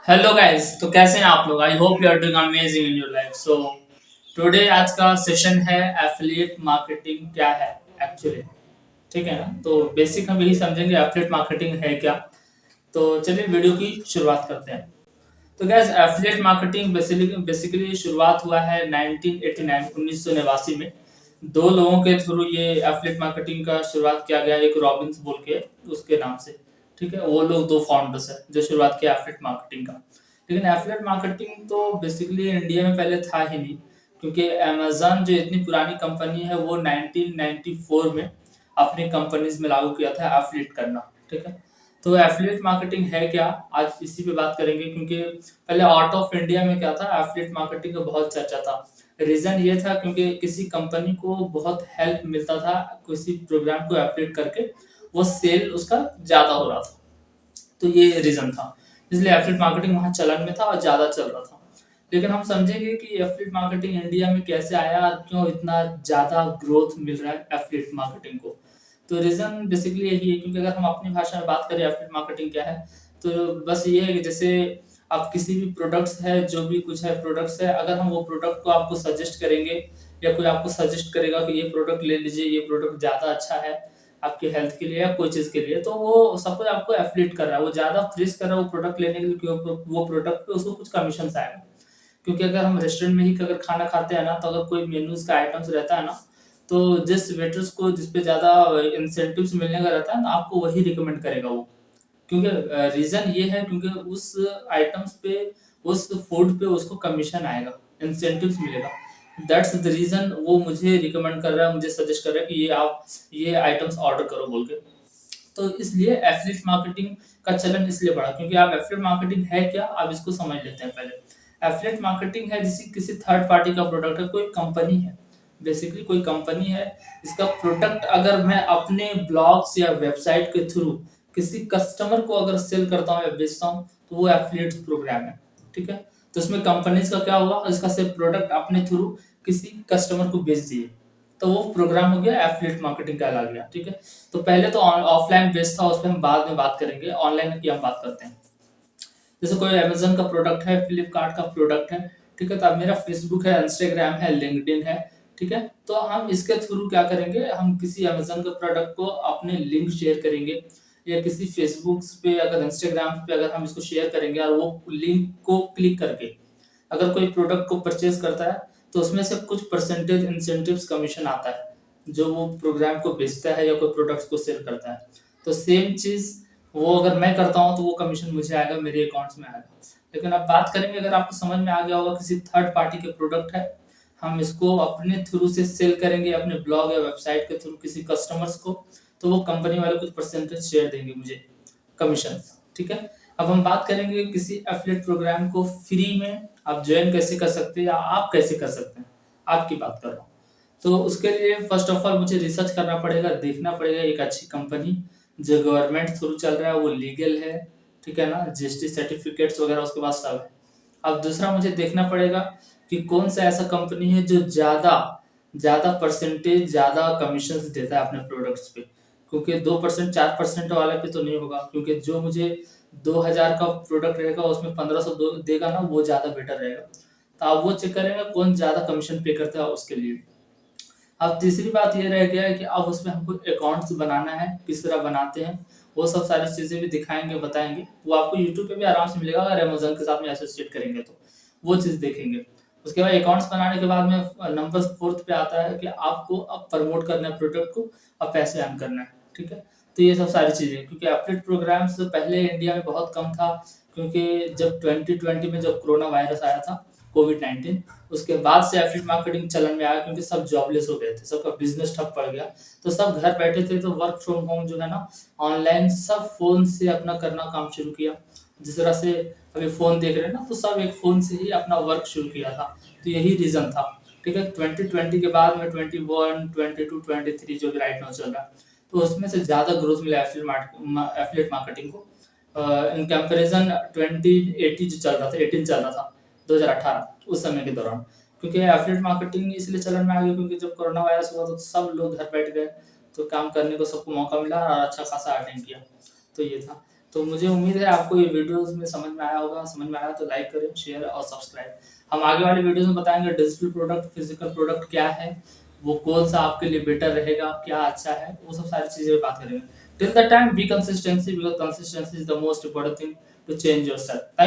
Hello guys. तो कैसे हैं आप लोग? I hope you are doing amazing in your life. So today आज का सेशन है एफिलिएट मार्केटिंग क्या है एक्चुअली। ठीक है ना? तो बेसिक हम यही समझेंगे एफिलिएट मार्केटिंग है क्या। तो चलिए वीडियो की शुरुआत करते हैं। तो गैस एफिलिएट मार्केटिंग बेसिकली शुरुआत हुआ है 1989 1989 में। दो लोगों के थ्रू ये एफिलिएट मार्केटिंग का शुरुआत किया गया, एक रॉबिन्स बोल के उसके नाम से। ठीक है, वो लोग दो फाउंडर्स है जो शुरुआत किया एफिलिएट मार्केटिंग का। लेकिन एफिलिएट मार्केटिंग तो बेसिकली इंडिया में पहले था ही नहीं, क्योंकि अमेजन जो इतनी पुरानी कंपनी है वो 1994 में अपनी कंपनीज में लागू किया था एफिलिएट करना। ठीक है, तो एफिलिएट मार्केटिंग है क्या, आज इसी पे बात करेंगे। क्योंकि पहले आउट ऑफ इंडिया में क्या था, एफिलिएट मार्केटिंग का बहुत चर्चा था। रीजन ये था क्योंकि किसी कंपनी को बहुत हेल्प मिलता था किसी प्रोग्राम को एफिलिएट करके, वो सेल उसका ज्यादा हो रहा था। तो ये रीजन था, इसलिए एफिलिएट मार्केटिंग वहां चलन में था और ज्यादा चल रहा था। लेकिन हम समझेंगे कि एफिलिएट मार्केटिंग इंडिया में कैसे आया और क्यों इतना ज्यादा ग्रोथ मिल रहा है एफिलिएट मार्केटिंग को। तो रीजन बेसिकली यही है, क्योंकि अगर हम अपनी भाषा में बात करें एफिलिएट मार्केटिंग क्या है, तो बस ये है कि जैसे आप किसी भी प्रोडक्ट्स है, जो भी कुछ है प्रोडक्ट्स है, अगर हम वो प्रोडक्ट को आपको सजेस्ट करेंगे या कोई आपको सजेस्ट करेगा कि ये प्रोडक्ट ले लीजिए, ये प्रोडक्ट ज्यादा अच्छा है आपके हेल्थ के लिए या कोई चीज के लिए, तो वो सपोज आपको एफिलिएट कर रहा है, वो ज्यादा फ्रीज कर रहा है वो प्रोडक्ट लेने के लिए, क्योंकि वो प्रोडक्ट पे उसको कुछ कमीशन आएगा। क्योंकि अगर हम रेस्टोरेंट में ही अगर खाना खाते हैं ना, तो अगर कोई मेन्यूज का आइटम्स रहता है ना, तो जिस वेटर्स को जिस पे ज्यादा इंसेंटिव्स मिलने का रहता है ना, आपको वही रिकमेंड करेगा वो। क्योंकि रीजन ये है क्योंकि उस आइटम्स पे, उस फूड पे उसको कमीशन आएगा, इंसेंटिव्स मिलेगा। दैट्स द रीजन वो मुझे रिकमेंड कर रहा है, मुझे सजेस्ट कर रहा है कि ये आप ये आइटम्स ऑर्डर करो बोल के। तो इसलिए एफिलिएट मार्केटिंग का चलन इसलिए बढ़ा, क्योंकि आप एफिलिएट मार्केटिंग है क्या, आप इसको समझ लेते हैं पहले। एफिलिएट मार्केटिंग है जैसे किसी थर्ड पार्टी का प्रोडक्ट है, कोई कंपनी है, बेसिकली कोई कंपनी है, इसका प्रोडक्ट अगर मैं अपने ब्लॉग्स या वेबसाइट के थ्रू किसी कस्टमर को अगर सेल करता हूँ या बेचता हूँ, तो वो एफिलिएट प्रोग्राम है। ठीक है, तो इसमें कंपनीज का क्या होगा, इसका सिर्फ प्रोडक्ट अपने थ्रू किसी कस्टमर को बेच दिए, तो वो प्रोग्राम हो गया एफिलिएट मार्केटिंग का लग गया। ठीक है, तो पहले तो ऑफलाइन बेस्ड था, उस पर हम बाद में बात करेंगे, ऑनलाइन की हम बात करते हैं। जैसे कोई अमेजन का प्रोडक्ट है, फ्लिपकार्ट का प्रोडक्ट है। ठीक है, तो अब मेरा फेसबुक है, इंस्टाग्राम है, लिंक्डइन है। ठीक है, तो हम इसके थ्रू क्या करेंगे, हम किसी अमेजन के प्रोडक्ट को अपने लिंक शेयर करेंगे, या किसी फेसबुक पे अगर इंस्टाग्राम पे अगर हम इसको शेयर करेंगे और वो लिंक को क्लिक करके अगर कोई प्रोडक्ट को परचेज करता है, तो उसमें से कुछ परसेंटेज इंसेंटिव्स कमीशन आता है जो वो प्रोग्राम को बेचता है या कोई प्रोडक्ट को सेल करता है। तो सेम चीज वो अगर मैं करता हूँ तो वो कमीशन मुझे आएगा, मेरे अकाउंट्स में आएगा। लेकिन अब बात करेंगे, अगर आपको समझ में आ गया होगा, किसी थर्ड पार्टी के प्रोडक्ट है, हम इसको अपने थ्रू से सेल करेंगे अपने ब्लॉग या वेबसाइट के थ्रू किसी कस्टमर्स को, तो वो कंपनी वाले कुछ परसेंटेज शेयर देंगे मुझे, कमीशन। ठीक है, अब हम बात करेंगे किसी एफिलिएट प्रोग्राम को फ्री में आप ज्वाइन कैसे कर सकते हैं या आप कैसे कर सकते हैं, आपकी बात कर रहा हूँ। तो उसके लिए फर्स्ट ऑफ ऑल मुझे रिसर्च करना पड़ेगा, देखना पड़ेगा एक अच्छी कंपनी जो गवर्नमेंट थ्रू चल रहा है, वो लीगल है। ठीक है ना, जीएसटी सर्टिफिकेट्स वगैरह उसके पास सब है। अब दूसरा मुझे देखना पड़ेगा कि कौन सा ऐसा कंपनी है जो ज्यादा ज्यादा परसेंटेज, ज्यादा कमीशन देता है अपने प्रोडक्ट्स पे। क्योंकि 2% 4% वाले पे तो नहीं होगा, क्योंकि जो मुझे 2000 का प्रोडक्ट रहेगा उसमें 1500 देगा ना, वो ज्यादा बेटर रहेगा। तो आप वो चेक करेंगे कौन ज्यादा कमीशन पे करता है उसके लिए। अब तीसरी बात ये रह गया है कि अब उसमें हमको अकाउंट्स बनाना है, किस तरह बनाते हैं, वो सब सारी चीजें भी दिखाएंगे, बताएंगे। वो आपको यूट्यूब पे भी आराम से मिलेगा, अगर अमेजन के साथ में एसोसिएट करेंगे तो वो चीज देखेंगे। उसके बाद अकाउंट्स बनाने के बाद में नंबर फोर्थ पे आता है कि आपको अब प्रमोट करना है प्रोडक्ट को, अब पैसे अर्न करना है। ठीक है, तो ये सब सारी चीजें, क्योंकि एफिलिएट प्रोग्राम्स पहले इंडिया में बहुत कम था, क्योंकि जब 2020 में जब कोरोना वायरस आया था, कोविड-19, उसके बाद से एफिलिएट मार्केटिंग चलन में आया, क्योंकि सब जॉबलेस हो गए थे, सबका बिजनेस ठप पड़ गया। तो सब घर बैठे थे, तो वर्क फ्रॉम होम जो है ना, ऑनलाइन सब फोन से अपना करना काम शुरू किया। जिस तरह से अभी फोन देख रहे हैं ना, तो सब एक फोन से ही अपना वर्क शुरू किया था। तो यही रीजन था। ठीक है, 2020 के बाद में 21, 22, 23 जो भी राइट नाउ चल रहा है, तो उसमें से ज्यादा ग्रोथ मिला एफिलिएट मार्केटिंग को। इन कंपैरिजन 2080 जो चल रहा था, 18 चल रहा था, 2018 उस समय के दौरान। क्योंकि एफिलिएट मार्केटिंग इसलिए चलन में आ गई क्योंकि जब कोरोना वायरस हुआ तो सब लोग घर बैठ गए, तो काम करने को सबको मौका मिला और अच्छा खासा अर्निंग किया। तो ये था। तो मुझे उम्मीद है आपको ये वीडियोस में समझ में आया होगा। समझ में आया तो लाइक करें, शेयर और सब्सक्राइब। हम आगे वाले वीडियोस में बताएंगे डिजिटल प्रोडक्ट, फिजिकल प्रोडक्ट क्या है, वो कौन सा आपके लिए बेटर रहेगा, क्या अच्छा है, वो सब सारी चीजें बात करेंगे। Till the time be consistency, because consistency is the most important thing to change yourself.